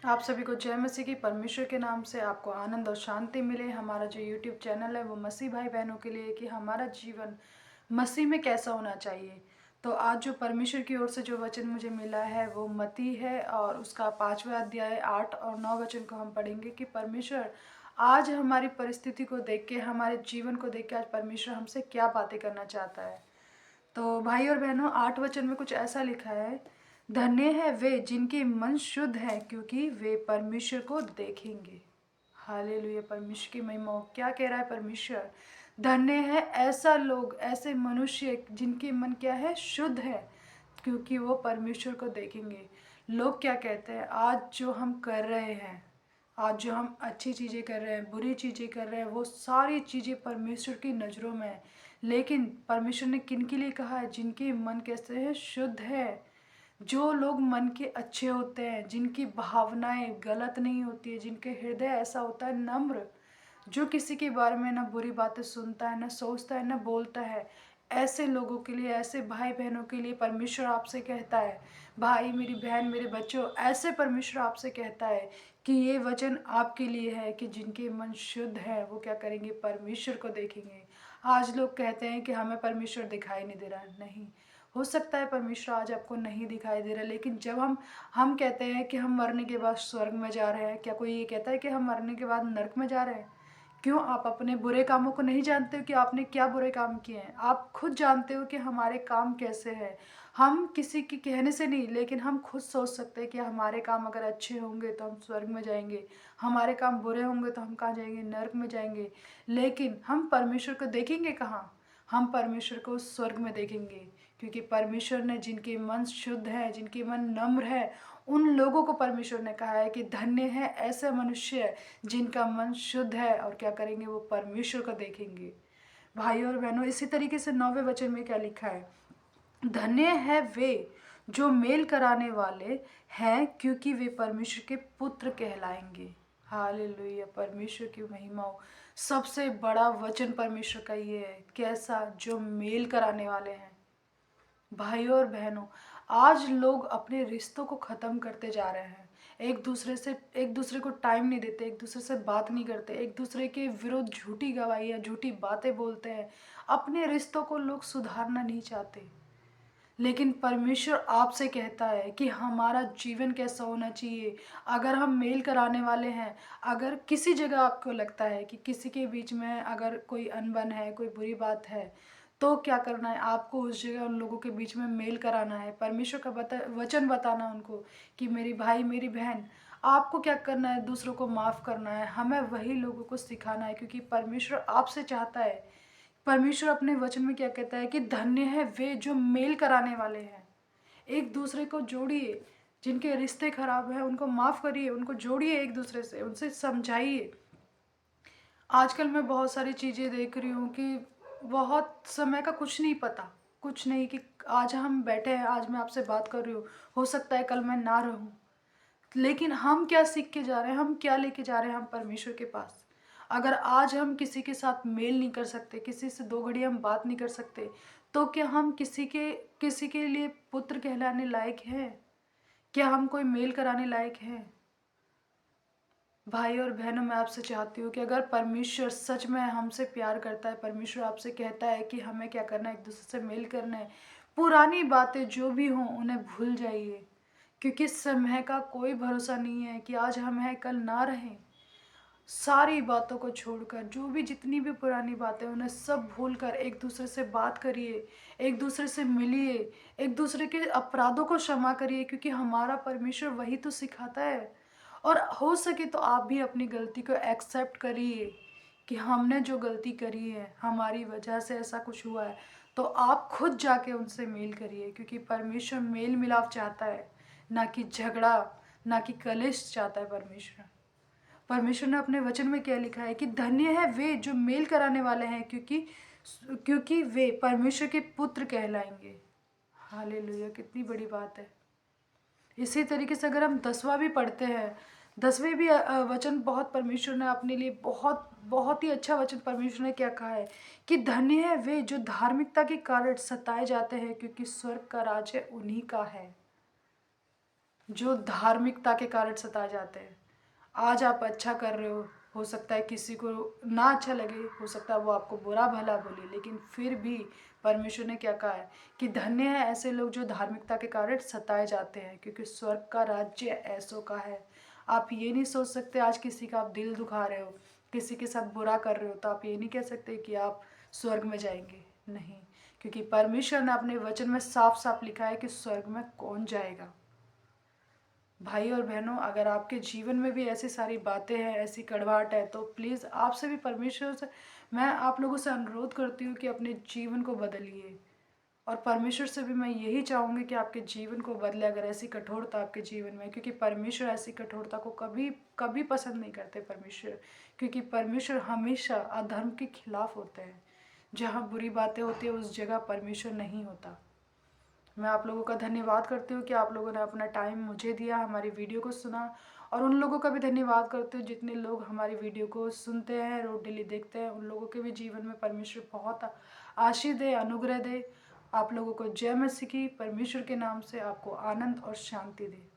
आप सभी को जय मसीह की। परमेश्वर के नाम से आपको आनंद और शांति मिले। हमारा जो यूट्यूब चैनल है वो मसीह भाई बहनों के लिए है कि हमारा जीवन मसीह में कैसा होना चाहिए। तो आज जो परमेश्वर की ओर से जो वचन मुझे मिला है वो मती है और उसका 5वां अध्याय 8 और 9 वचन को हम पढ़ेंगे कि परमेश्वर आज हमारी परिस्थिति को देख के, हमारे जीवन को देख के आज परमेश्वर हमसे क्या बातें करना चाहता है। तो भाई और बहनों, 8 वचन में कुछ ऐसा लिखा है, धन्य है वे जिनके मन शुद्ध है क्योंकि वे परमेश्वर को देखेंगे। हालेलुया, परमेश्वर की महिमा हो। क्या कह रहा है परमेश्वर? धन्य है ऐसा लोग, ऐसे मनुष्य जिनके मन क्या है, शुद्ध है, क्योंकि वो परमेश्वर को देखेंगे। लोग क्या कहते हैं, आज जो हम कर रहे हैं, आज जो हम अच्छी चीज़ें कर रहे हैं, बुरी चीज़ें कर रहे हैं, वो सारी चीज़ें परमेश्वर की नज़रों में है। लेकिन परमेश्वर ने किन के लिए कहा है? जिनके मन कैसे है, शुद्ध है। जो लोग मन के अच्छे होते हैं, जिनकी भावनाएं गलत नहीं होती है, जिनके हृदय ऐसा होता है नम्र, जो किसी के बारे में ना बुरी बातें सुनता है, ना सोचता है, ना बोलता है, ऐसे लोगों के लिए, ऐसे भाई बहनों के लिए परमेश्वर आपसे कहता है, भाई मेरी बहन मेरे बच्चों, ऐसे परमेश्वर आपसे कहता है कि ये वचन आपके लिए है कि जिनके मन शुद्ध है वो क्या करेंगे, परमेश्वर को देखेंगे। आज लोग कहते हैं कि हमें परमेश्वर दिखाई नहीं दे रहा है। नहीं, हो सकता है परमेश्वर आज आपको नहीं दिखाई दे रहा, लेकिन जब हम कहते हैं कि हम मरने के बाद स्वर्ग में जा रहे हैं, क्या कोई ये कहता है कि हम मरने के बाद नरक में जा रहे हैं? क्यों? आप अपने बुरे कामों को नहीं जानते हो कि आपने क्या बुरे काम किए हैं? आप खुद जानते हो कि हमारे काम कैसे हैं। हम किसी के कहने से नहीं, लेकिन हम खुद सोच सकते हैं कि हमारे काम अगर अच्छे होंगे तो हम स्वर्ग में जाएंगे, हमारे काम बुरे होंगे तो हम कहाँ जाएंगे, नरक में जाएंगे। लेकिन हम परमेश्वर को देखेंगे कहाँ? हम परमेश्वर को स्वर्ग में देखेंगे, क्योंकि परमेश्वर ने जिनके मन शुद्ध है, जिनके मन नम्र है, उन लोगों को परमेश्वर ने कहा है कि धन्य है ऐसे मनुष्य जिनका मन शुद्ध है, और क्या करेंगे, वो परमेश्वर को देखेंगे। भाई और बहनों, इसी तरीके से 9वें वचन में क्या लिखा है? धन्य है वे जो मेल कराने वाले हैं क्योंकि वे परमेश्वर के पुत्र कहलाएंगे। हालेलुया, परमेश्वर की महिमा हो। सबसे बड़ा वचन परमेश्वर का ये है, कैसा? जो मेल कराने वाले हैं। भाइयों और बहनों, आज लोग अपने रिश्तों को ख़त्म करते जा रहे हैं। एक दूसरे को टाइम नहीं देते, एक दूसरे से बात नहीं करते, एक दूसरे के विरुद्ध झूठी गवाहियाँ, झूठी बातें बोलते हैं। अपने रिश्तों को लोग सुधारना नहीं चाहते। लेकिन परमेश्वर आपसे कहता है कि हमारा जीवन कैसा होना चाहिए। अगर हम मेल कराने वाले हैं, अगर किसी जगह आपको लगता है कि किसी के बीच में अगर कोई अनबन है, कोई बुरी बात है, तो क्या करना है? आपको उस जगह उन लोगों के बीच में मेल कराना है, परमेश्वर का वचन बताना उनको कि मेरी भाई मेरी बहन, आपको क्या करना है, दूसरों को माफ़ करना है। हमें वही लोगों को सिखाना है, क्योंकि परमेश्वर आपसे चाहता है। परमेश्वर अपने वचन में क्या कहता है कि धन्य है वे जो मेल कराने वाले हैं। एक दूसरे को जोड़िए, जिनके रिश्ते खराब हैं उनको माफ़ करिए, उनको जोड़िए एक दूसरे से, उनसे समझाइए। आजकल मैं बहुत सारी चीज़ें देख रही हूँ कि बहुत समय का कुछ नहीं पता, कुछ नहीं कि आज हम बैठे हैं, आज मैं आपसे बात कर रही हूँ, हो सकता है कल मैं ना रहूँ। लेकिन हम क्या सीख के जा रहे हैं, हम क्या लेके जा रहे हैं हम परमेश्वर के पास? अगर आज हम किसी के साथ मेल नहीं कर सकते, किसी से 2 घड़ी हम बात नहीं कर सकते, तो क्या हम किसी के लिए पुत्र कहलाने लायक हैं? क्या हम कोई मेल कराने लायक हैं? भाई और बहनों, मैं आपसे चाहती हूँ कि अगर परमेश्वर सच में हमसे प्यार करता है, परमेश्वर आपसे कहता है कि हमें क्या करना है, एक दूसरे से मेल करना है, पुरानी बातें जो भी हों उन्हें भूल जाइए, क्योंकि समय का कोई भरोसा नहीं है कि आज हम हैं कल ना रहें। सारी बातों को छोड़कर, जो भी जितनी भी पुरानी बातें उन्हें सब भूलकर एक दूसरे से बात करिए, एक दूसरे से मिलिए, एक दूसरे के अपराधों को क्षमा करिए, क्योंकि हमारा परमेश्वर वही तो सिखाता है। और हो सके तो आप भी अपनी गलती को एक्सेप्ट करिए कि हमने जो गलती करी है, हमारी वजह से ऐसा कुछ हुआ है, तो आप खुद जाके उनसे मेल करिए, क्योंकि परमेश्वर मेल मिलाप चाहता है, ना कि झगड़ा, ना कि कलेश चाहता है परमेश्वर। परमेश्वर ने अपने वचन में क्या लिखा है कि धन्य है वे जो मेल कराने वाले हैं क्योंकि क्योंकि वे परमेश्वर के पुत्र कहलाएंगे। हालेलुया, कितनी बड़ी बात है। इसी तरीके से अगर हम 10वां भी पढ़ते हैं, 10वें भी वचन बहुत परमेश्वर ने अपने लिए बहुत बहुत ही अच्छा वचन परमेश्वर ने क्या कहा है कि धन्य है वे जो धार्मिकता के कारण सताए जाते हैं, क्योंकि स्वर्ग का राज्य उन्हीं का है। जो धार्मिकता के कारण सताए जाते हैं। आज आप अच्छा कर रहे हो सकता है किसी को ना अच्छा लगे, हो सकता है वो आपको बुरा भला बोले, लेकिन फिर भी परमेश्वर ने क्या कहा है कि धन्य है ऐसे लोग जो धार्मिकता के कारण सताए जाते हैं, क्योंकि स्वर्ग का राज्य ऐसों का है। आप ये नहीं सोच सकते आज किसी का आप दिल दुखा रहे हो, किसी के साथ बुरा कर रहे हो, तो आप ये नहीं कह सकते कि आप स्वर्ग में जाएंगे। नहीं, क्योंकि परमेश्वर ने अपने वचन में साफ साफ लिखा है कि स्वर्ग में कौन जाएगा। भाई और बहनों, अगर आपके जीवन में भी ऐसी सारी बातें हैं, ऐसी कड़वाहट है, तो प्लीज़ आपसे भी परमेश्वर से मैं आप लोगों से अनुरोध करती हूँ कि अपने जीवन को बदलिए। और परमेश्वर से भी मैं यही चाहूँगी कि आपके जीवन को बदले, अगर ऐसी कठोरता आपके जीवन में, क्योंकि परमेश्वर ऐसी कठोरता को कभी कभी पसंद नहीं करते परमेश्वर, क्योंकि परमेश्वर हमेशा अधर्म के खिलाफ होते हैं। जहाँ बुरी बातें होती है उस जगह परमेश्वर नहीं होता। मैं आप लोगों का धन्यवाद करती हूँ कि आप लोगों ने अपना टाइम मुझे दिया, हमारी वीडियो को सुना। और उन लोगों का भी धन्यवाद करती हूँ जितने लोग हमारी वीडियो को सुनते हैं, रोज डेली देखते हैं। उन लोगों के भी जीवन में परमेश्वर बहुत आशीष दे, अनुग्रह दे। आप लोगों को जय मसीह की। परमेश्वर के नाम से आपको आनंद और शांति दे।